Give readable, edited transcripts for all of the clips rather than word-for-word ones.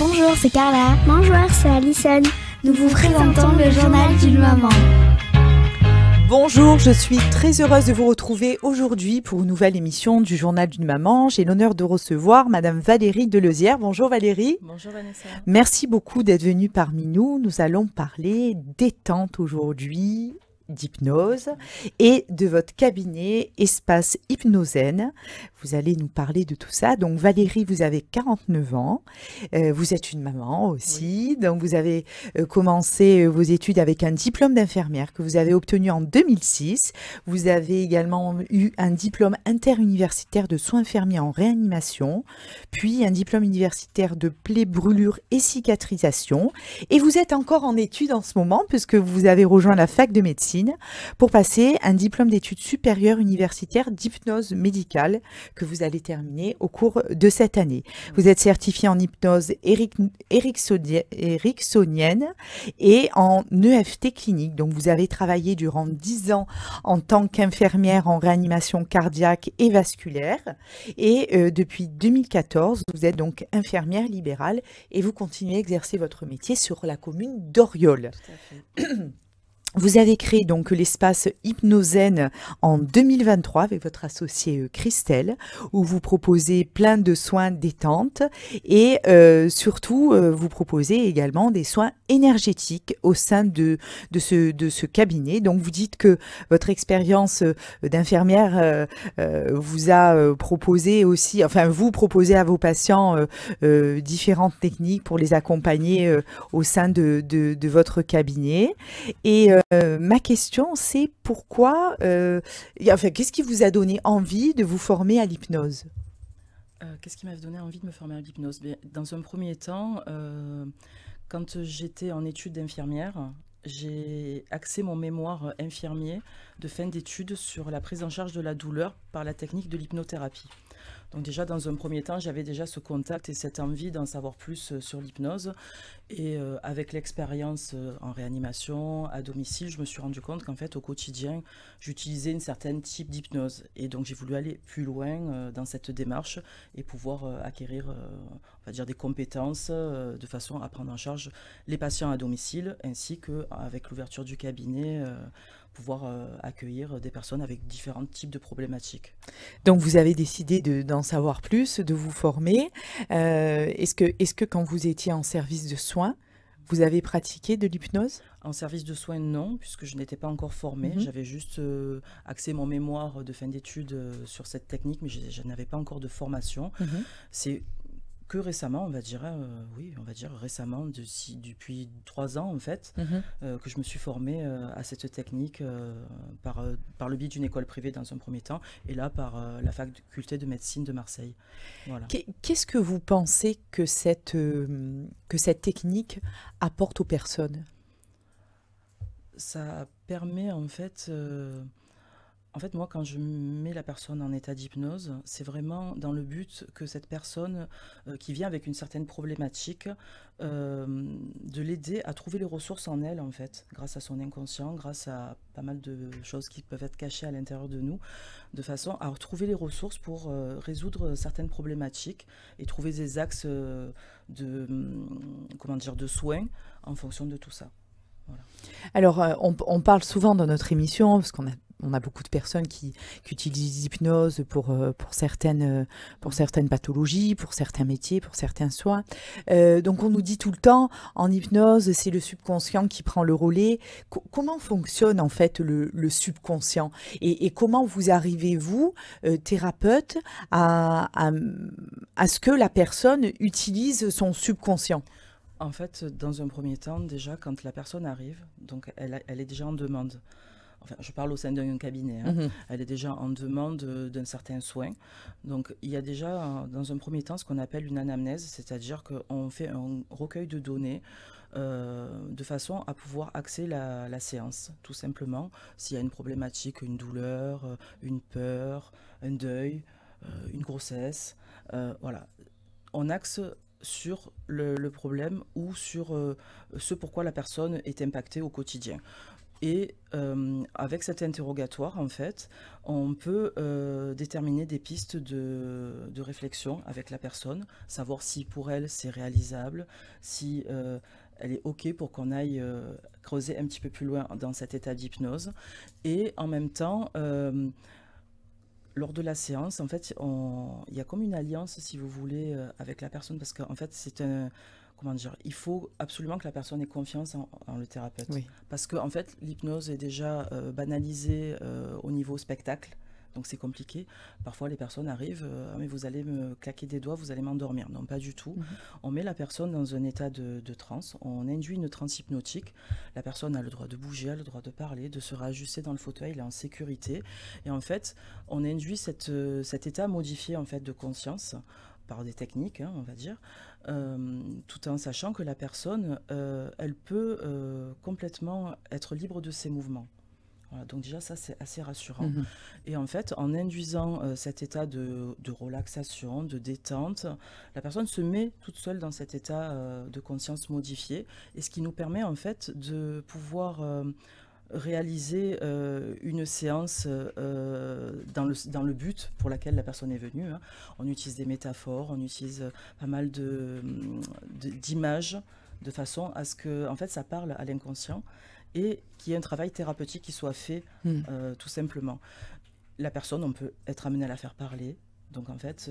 Bonjour, c'est Carla. Bonjour, c'est Alison. Nous vous présentons le journal d'une maman. Bonjour, je suis très heureuse de vous retrouver aujourd'hui pour une nouvelle émission du Journal d'une maman. J'ai l'honneur de recevoir Madame Valérie Deleuzière. Bonjour Valérie. Bonjour Vanessa. Merci beaucoup d'être venue parmi nous. Nous allons parler détente aujourd'hui, d'hypnose et de votre cabinet Espace Hypnosène. Vous allez nous parler de tout ça. Donc Valérie, vous avez 49 ans, vous êtes une maman aussi, donc vous avez commencé vos études avec un diplôme d'infirmière que vous avez obtenu en 2006. Vous avez également eu un diplôme interuniversitaire de soins infirmiers en réanimation, puis un diplôme universitaire de plaies, brûlures et cicatrisation. Et vous êtes encore en études en ce moment puisque vous avez rejoint la fac de médecine pour passer un diplôme d'études supérieures universitaires d'hypnose médicale que vous allez terminer au cours de cette année. Vous êtes certifié en hypnose ericksonienne et en EFT clinique. Donc, vous avez travaillé durant 10 ans en tant qu'infirmière en réanimation cardiaque et vasculaire. Et depuis 2014, vous êtes donc infirmière libérale et vous continuez à exercer votre métier sur la commune d'Oriol. Tout à fait. Vous avez créé donc l'espace Hypnosène en 2023 avec votre associée Christelle, où vous proposez plein de soins détente et surtout vous proposez également des soins énergétiques au sein de ce cabinet. Donc vous dites que votre expérience d'infirmière vous a proposé aussi, enfin vous proposez à vos patients différentes techniques pour les accompagner au sein de votre cabinet. Et ma question, c'est pourquoi, qu'est-ce qui vous a donné envie de vous former à l'hypnose? Qu'est-ce qui m'a donné envie de me former à l'hypnose? Dans un premier temps, quand j'étais en études d'infirmière, j'ai axé mon mémoire infirmier de fin d'études sur la prise en charge de la douleur par la technique de l'hypnothérapie. Donc déjà, dans un premier temps, j'avais déjà ce contact et cette envie d'en savoir plus sur l'hypnose. Et avec l'expérience en réanimation, à domicile, je me suis rendu compte qu'en fait, au quotidien, j'utilisais une certaine type d'hypnose. Et donc, j'ai voulu aller plus loin dans cette démarche et pouvoir acquérir, on va dire, des compétences de façon à prendre en charge les patients à domicile, ainsi qu'avec l'ouverture du cabinet, pouvoir accueillir des personnes avec différents types de problématiques. Donc vous avez décidé d'en savoir plus, de vous former. Est-ce que quand vous étiez en service de soins, vous avez pratiqué de l'hypnose? En service de soins, non, puisque je n'étais pas encore formée. J'avais juste axé mon mémoire de fin d'études sur cette technique, mais je n'avais pas encore de formation. C'est que récemment, on va dire récemment, depuis 3 ans en fait, que je me suis formée à cette technique par le biais d'une école privée dans un premier temps, et là par la faculté de médecine de Marseille. Voilà. Qu'est-ce que vous pensez que cette technique apporte aux personnes? Ça permet en fait... moi, quand je mets la personne en état d'hypnose, c'est vraiment dans le but que cette personne qui vient avec une certaine problématique, de l'aider à trouver les ressources en elle, en fait, grâce à son inconscient, grâce à pas mal de choses qui peuvent être cachées à l'intérieur de nous, de façon à retrouver les ressources pour résoudre certaines problématiques et trouver des axes de soins en fonction de tout ça. Voilà. Alors, on parle souvent dans notre émission, parce qu'on a beaucoup de personnes qui utilisent l'hypnose pour certaines pathologies, pour certains métiers, pour certains soins. Donc on nous dit tout le temps, en hypnose, c'est le subconscient qui prend le relais. Comment fonctionne en fait le subconscient et comment vous arrivez, vous, thérapeute, à ce que la personne utilise son subconscient? En fait, dans un premier temps, déjà, quand la personne arrive, donc elle est déjà en demande. Enfin, je parle au sein d'un cabinet, elle est déjà en demande d'un certain soin. Donc, il y a déjà, dans un premier temps, ce qu'on appelle une anamnèse, c'est-à-dire qu'on fait un recueil de données de façon à pouvoir axer la séance, tout simplement. S'il y a une problématique, une douleur, une peur, un deuil, une grossesse, voilà. On axe sur le problème ou sur ce pourquoi la personne est impactée au quotidien. Et avec cet interrogatoire, en fait, on peut déterminer des pistes de réflexion avec la personne, savoir si pour elle c'est réalisable, si elle est OK pour qu'on aille creuser un petit peu plus loin dans cet état d'hypnose. Et en même temps, lors de la séance, en fait, il y a comme une alliance, si vous voulez, avec la personne, parce qu'en fait, comment dire, il faut absolument que la personne ait confiance en le thérapeute. Oui. Parce que, en fait, l'hypnose est déjà banalisée au niveau spectacle, donc c'est compliqué. Parfois, les personnes arrivent, ah, mais vous allez me claquer des doigts, vous allez m'endormir. Non, pas du tout. On met la personne dans un état de transe, on induit une transe hypnotique. La personne a le droit de bouger, a le droit de parler, de se réajuster dans le fauteuil, elle est en sécurité. Et en fait, on induit cet état modifié en fait, de conscience par des techniques, hein, on va dire, tout en sachant que la personne, elle peut complètement être libre de ses mouvements. Voilà, donc déjà, ça, c'est assez rassurant. Et en fait, en induisant cet état de relaxation, de détente, la personne se met toute seule dans cet état de conscience modifié, et ce qui nous permet en fait de pouvoir réaliser une séance dans le but pour laquelle la personne est venue. Hein. On utilise des métaphores, on utilise pas mal d'images de façon à ce que en fait, ça parle à l'inconscient et qu'il y ait un travail thérapeutique qui soit fait tout simplement. La personne, on peut être amené à la faire parler. Donc en fait,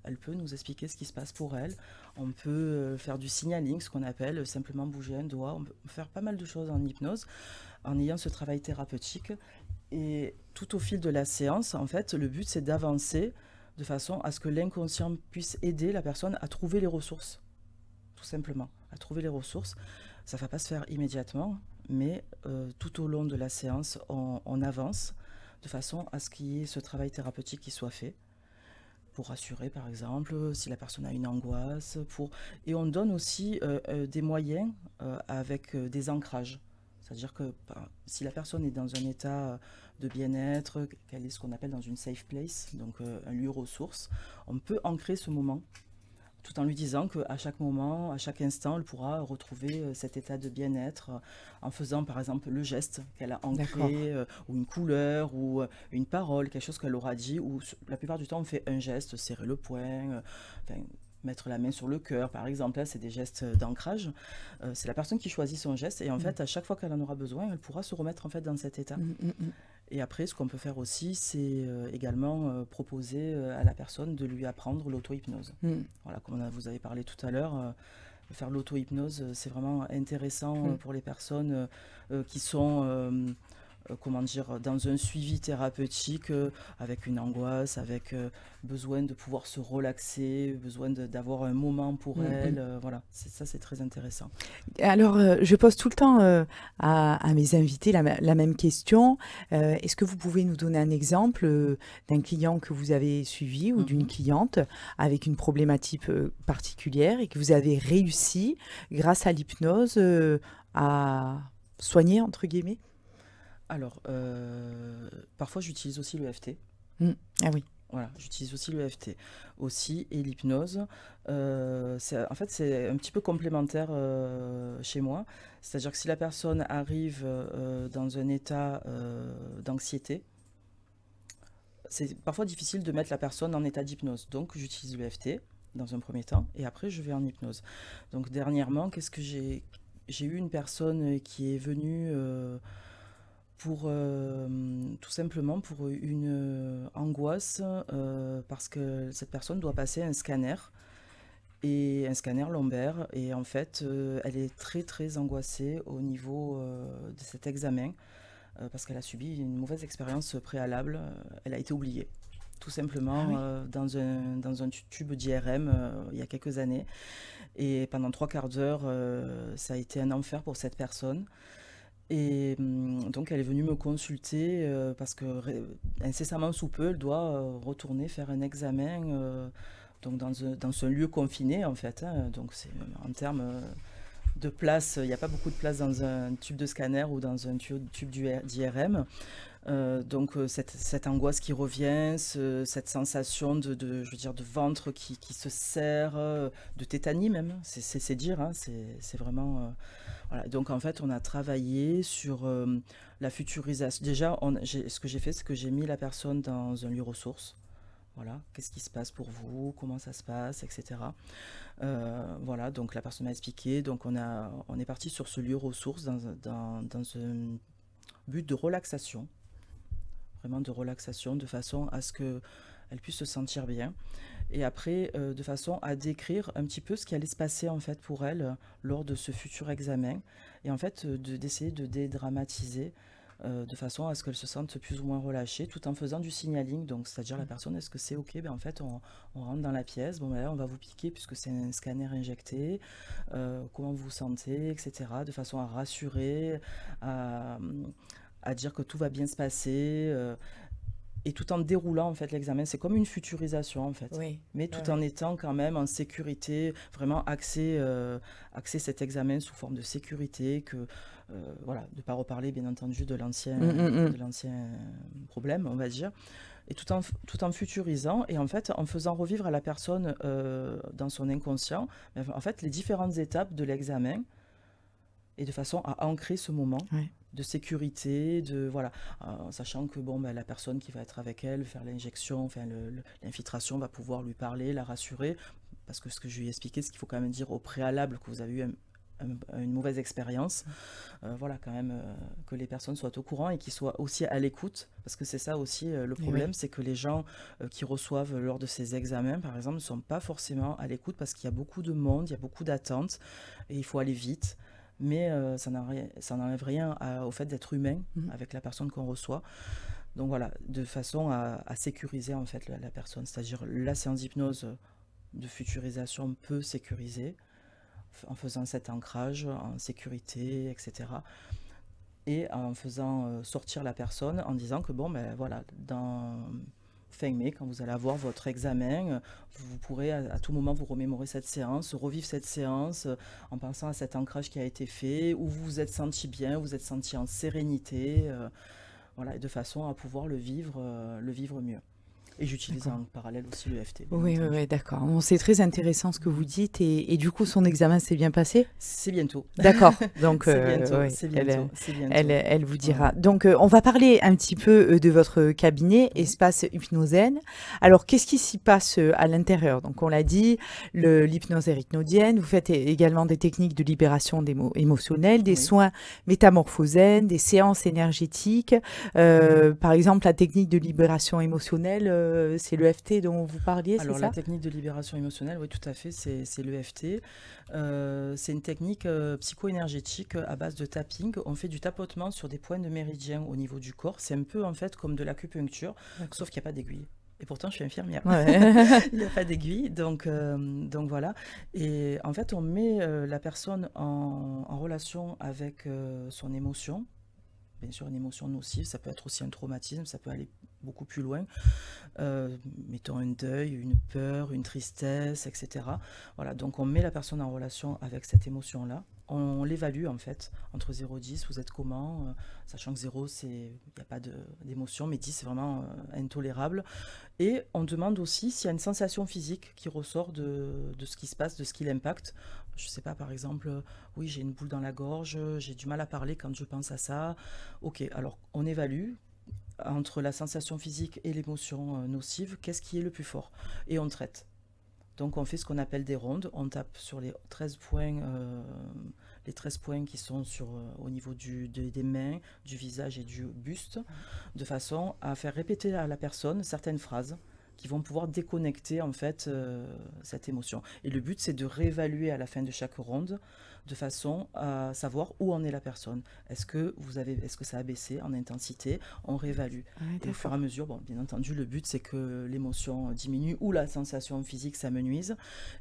elle peut nous expliquer ce qui se passe pour elle. On peut faire du signaling, ce qu'on appelle simplement bouger un doigt. On peut faire pas mal de choses en hypnose en ayant ce travail thérapeutique. Et tout au fil de la séance, en fait, le but, c'est d'avancer de façon à ce que l'inconscient puisse aider la personne à trouver les ressources, tout simplement, à trouver les ressources. Ça ne va pas se faire immédiatement, mais tout au long de la séance, on avance de façon à ce qu'il y ait ce travail thérapeutique qui soit fait, pour rassurer par exemple, si la personne a une angoisse, et on donne aussi des moyens avec des ancrages. C'est-à-dire que si la personne est dans un état de bien-être, qu'elle est ce qu'on appelle dans une safe place, donc un lieu ressource, on peut ancrer ce moment, tout en lui disant qu'à chaque moment, à chaque instant, elle pourra retrouver cet état de bien-être en faisant par exemple le geste qu'elle a ancré, ou une couleur, ou une parole, quelque chose qu'elle aura dit, ou la plupart du temps on fait un geste, serrer le poing, mettre la main sur le cœur par exemple, là c'est des gestes d'ancrage. C'est la personne qui choisit son geste et en fait à chaque fois qu'elle en aura besoin, elle pourra se remettre en fait dans cet état. Et après, ce qu'on peut faire aussi, c'est également proposer à la personne de lui apprendre l'auto-hypnose. Voilà, comme vous avez parlé tout à l'heure, faire l'auto-hypnose, c'est vraiment intéressant pour les personnes qui sont comment dire, dans un suivi thérapeutique avec une angoisse, avec besoin de pouvoir se relaxer, besoin d'avoir un moment pour elle. Voilà, ça c'est très intéressant. Alors, je pose tout le temps à mes invités la même question. Est-ce que vous pouvez nous donner un exemple d'un client que vous avez suivi ou d'une cliente avec une problématique particulière et que vous avez réussi, grâce à l'hypnose, à soigner, entre guillemets? Alors, parfois j'utilise aussi l'EFT. Ah oui. Voilà, j'utilise aussi l'EFT aussi et l'hypnose. En fait, c'est un petit peu complémentaire chez moi. C'est-à-dire que si la personne arrive dans un état d'anxiété, c'est parfois difficile de mettre la personne en état d'hypnose. Donc, j'utilise l'EFT dans un premier temps et après, je vais en hypnose. Donc, dernièrement, qu'est-ce que j'ai eu une personne qui est venue... pour tout simplement pour une angoisse parce que cette personne doit passer un scanner lombaire et en fait elle est très très angoissée au niveau de cet examen parce qu'elle a subi une mauvaise expérience préalable, elle a été oubliée tout simplement dans un tube d'IRM il y a quelques années et pendant 3/4 d'heure ça a été un enfer pour cette personne. Et donc, elle est venue me consulter parce que incessamment sous peu, elle doit retourner faire un examen donc dans un lieu confiné, en fait. Hein, donc, c'est en termes de place, il n'y a pas beaucoup de place dans un tube de scanner ou dans un tube d'IRM. Donc cette angoisse qui revient, cette sensation je veux dire, de ventre qui se serre, de tétanie même, c'est dire, hein, c'est vraiment... voilà. Donc en fait, on a travaillé sur la futurisation. Déjà, ce que j'ai fait, c'est que j'ai mis la personne dans un lieu ressource. Voilà, qu'est-ce qui se passe pour vous, comment ça se passe, etc. Voilà, donc la personne m'a expliqué. Donc on est parti sur ce lieu ressource dans un but de relaxation. Vraiment de relaxation, de façon à ce qu'elle puisse se sentir bien. Et après, de façon à décrire un petit peu ce qui allait se passer en fait pour elle lors de ce futur examen. Et en fait, d'essayer de dédramatiser de façon à ce qu'elle se sente plus ou moins relâchée, tout en faisant du signaling. Donc, c'est-à-dire la personne, est-ce que c'est OK? Ben, en fait, on rentre dans la pièce. Bon, ben là, on va vous piquer puisque c'est un scanner injecté. Comment vous vous sentez, etc. De façon à rassurer, à dire que tout va bien se passer, et tout en déroulant en fait l'examen. C'est comme une futurisation en fait, Oui. mais tout en étant quand même en sécurité, vraiment axer cet examen sous forme de sécurité, voilà, de ne pas reparler bien entendu de l'ancien problème, on va dire, et tout en futurisant et en fait en faisant revivre à la personne dans son inconscient, en fait les différentes étapes de l'examen, et de façon à ancrer ce moment de sécurité, voilà, sachant que bon, la personne qui va être avec elle, faire l'injection, enfin l'infiltration, va pouvoir lui parler, la rassurer, parce que ce que je lui ai expliqué, c'est qu'il faut quand même dire au préalable que vous avez eu une mauvaise expérience, voilà, quand même que les personnes soient au courant et qu'ils soient aussi à l'écoute, parce que c'est ça aussi le problème, c'est que les gens qui reçoivent lors de ces examens, par exemple, ne sont pas forcément à l'écoute parce qu'il y a beaucoup de monde, il y a beaucoup d'attentes et il faut aller vite. Mais ça n'enlève rien au fait d'être humain avec la personne qu'on reçoit. Donc voilà, de façon à sécuriser en fait la personne. C'est-à-dire la séance d'hypnose de futurisation peut sécuriser en faisant cet ancrage en sécurité, etc. Et en faisant sortir la personne en disant que bon, ben voilà, dans fin mai, quand vous allez avoir votre examen, vous pourrez à tout moment vous remémorer cette séance, revivre cette séance en pensant à cet ancrage qui a été fait, où vous vous êtes senti bien, vous êtes senti en sérénité, voilà, et de façon à pouvoir le vivre mieux. Et j'utilise en parallèle aussi le FT. Oui, d'accord. Bon, c'est très intéressant ce que vous dites. Et du coup, son examen s'est bien passé? C'est bientôt. D'accord. Donc, c'est bientôt. Elle vous dira. Donc, on va parler un petit peu de votre cabinet, Espace Hypnosène. Alors, qu'est-ce qui s'y passe à l'intérieur? Donc, on l'a dit, l'hypnose hypnodienne. Vous faites également des techniques de libération émotionnelle, des soins métamorphosènes, des séances énergétiques. Par exemple, la technique de libération émotionnelle, c'est l'EFT dont vous parliez, c'est ça? Alors, la technique de libération émotionnelle, oui, tout à fait, c'est l'EFT. C'est une technique psycho-énergétique à base de tapping. On fait du tapotement sur des points de méridien au niveau du corps. C'est un peu, en fait, comme de l'acupuncture, sauf qu'il n'y a pas d'aiguille. Et pourtant, je suis infirmière. Il n'y a pas d'aiguille, donc voilà. Et en fait, on met la personne en relation avec son émotion. Bien sûr, une émotion nocive, ça peut être aussi un traumatisme, ça peut aller beaucoup plus loin. Mettons un deuil, une peur, une tristesse, etc. Voilà, donc on met la personne en relation avec cette émotion-là. On l'évalue en fait, entre 0 et 10, vous êtes comment, sachant que 0, il n'y a pas d'émotion, mais 10, c'est vraiment intolérable. Et on demande aussi s'il y a une sensation physique qui ressort de ce qui se passe, de ce qui l'impacte. Je ne sais pas, par exemple, oui, j'ai une boule dans la gorge, j'ai du mal à parler quand je pense à ça. Ok, alors on évalue entre la sensation physique et l'émotion nocive, qu'est-ce qui est le plus fort? Et on traite. Donc on fait ce qu'on appelle des rondes, on tape sur les 13 points qui sont au niveau des mains, du visage et du buste, de façon à faire répéter à la personne certaines phrases qui vont pouvoir déconnecter en fait cette émotion. Et le but, c'est de réévaluer à la fin de chaque ronde de façon à savoir où en est la personne. Est-ce que ça a baissé en intensité? On réévalue. Et au fur et à mesure, bon, bien entendu, le but, c'est que l'émotion diminue ou la sensation physique s'amenuise.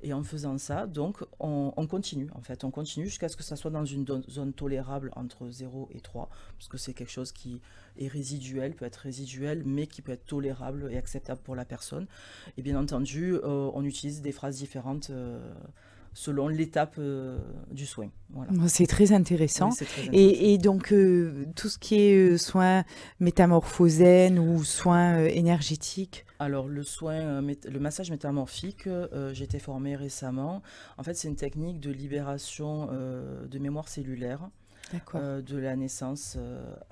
Et en faisant ça, donc, on continue. En fait, on continue jusqu'à ce que ça soit dans une zone tolérable entre 0 et 3, parce que c'est quelque chose qui est résiduel, peut être résiduel, mais qui peut être tolérable et acceptable pour la personne. Et bien entendu, on utilise des phrases différentes selon l'étape du soin. Voilà. C'est très intéressant. Oui, c'est très Et donc, tout ce qui est soins métamorphosènes ou soins énergétiques. Alors, le massage métamorphique, j'ai été formée récemment. En fait, c'est une technique de libération de mémoire cellulaire de la naissance,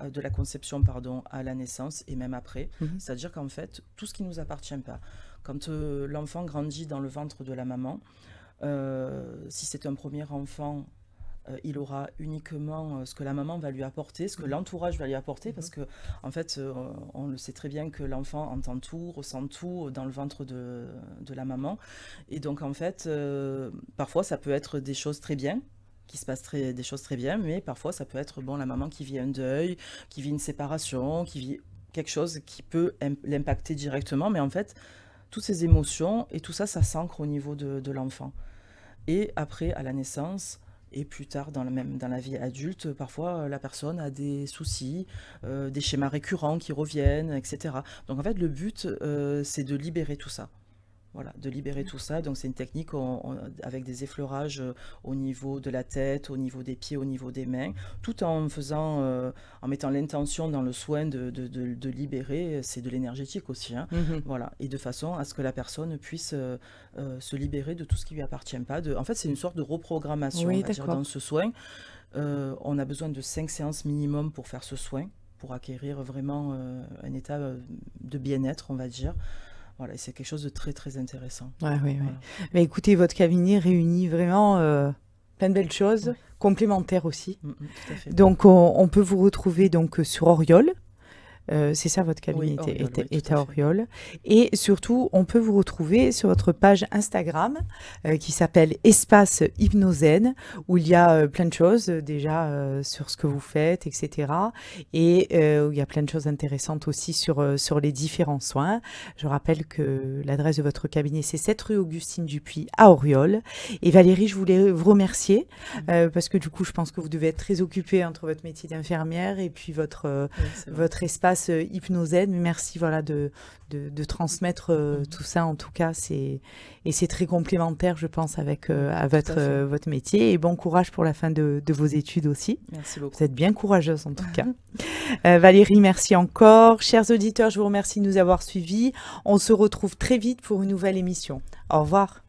de la conception, pardon, à la naissance et même après. C'est-à-dire qu'en fait, tout ce qui ne nous appartient pas. Quand l'enfant grandit dans le ventre de la maman, si c'est un premier enfant, il aura uniquement ce que la maman va lui apporter, ce que l'entourage va lui apporter, parce que en fait, on le sait très bien que l'enfant entend tout, ressent tout dans le ventre de la maman. Et donc, en fait, parfois, ça peut être des choses très bien, qui se passent des choses très bien, mais parfois, ça peut être la maman qui vit un deuil, qui vit une séparation, qui vit quelque chose qui peut l'impacter directement, mais en fait, toutes ces émotions et tout ça, ça s'ancre au niveau de l'enfant. Et après, à la naissance, et plus tard dans la vie adulte, parfois la personne a des soucis, des schémas récurrents qui reviennent, etc. Donc en fait, le but, c'est de libérer tout ça. Voilà, de libérer tout ça. Donc c'est une technique avec des effleurages au niveau de la tête, au niveau des pieds, au niveau des mains, tout en mettant l'intention dans le soin de libérer. C'est de l'énergétique aussi, hein. Voilà, et de façon à ce que la personne puisse se libérer de tout ce qui lui appartient pas. En fait, c'est une sorte de reprogrammation, on va dire, dans ce soin. On a besoin de 5 séances minimum pour faire ce soin, pour acquérir vraiment un état de bien-être, on va dire. Voilà, c'est quelque chose de très, très intéressant. Oui. Voilà. Mais écoutez, votre cabinet réunit vraiment plein de belles choses, complémentaires aussi. Tout à fait. Donc, on peut vous retrouver donc, sur Auriol. C'est ça, votre cabinet est à Auriol. Et surtout, on peut vous retrouver sur votre page Instagram qui s'appelle Espace Hypnosène, où il y a plein de choses déjà sur ce que vous faites, etc. Et où il y a plein de choses intéressantes aussi sur les différents soins. Je rappelle que l'adresse de votre cabinet, c'est 7 rue Augustine Dupuis à Auriol. Et Valérie, je voulais vous remercier parce que du coup, je pense que vous devez être très occupée entre votre métier d'infirmière et puis votre espace Hypnosène. Merci de transmettre tout ça, en tout cas, et c'est très complémentaire, je pense, avec à votre métier, et bon courage pour la fin de vos études aussi. Merci beaucoup. Vous êtes bien courageuse en tout cas. Valérie, merci encore. Chers auditeurs, je vous remercie de nous avoir suivis. On se retrouve très vite pour une nouvelle émission. Au revoir.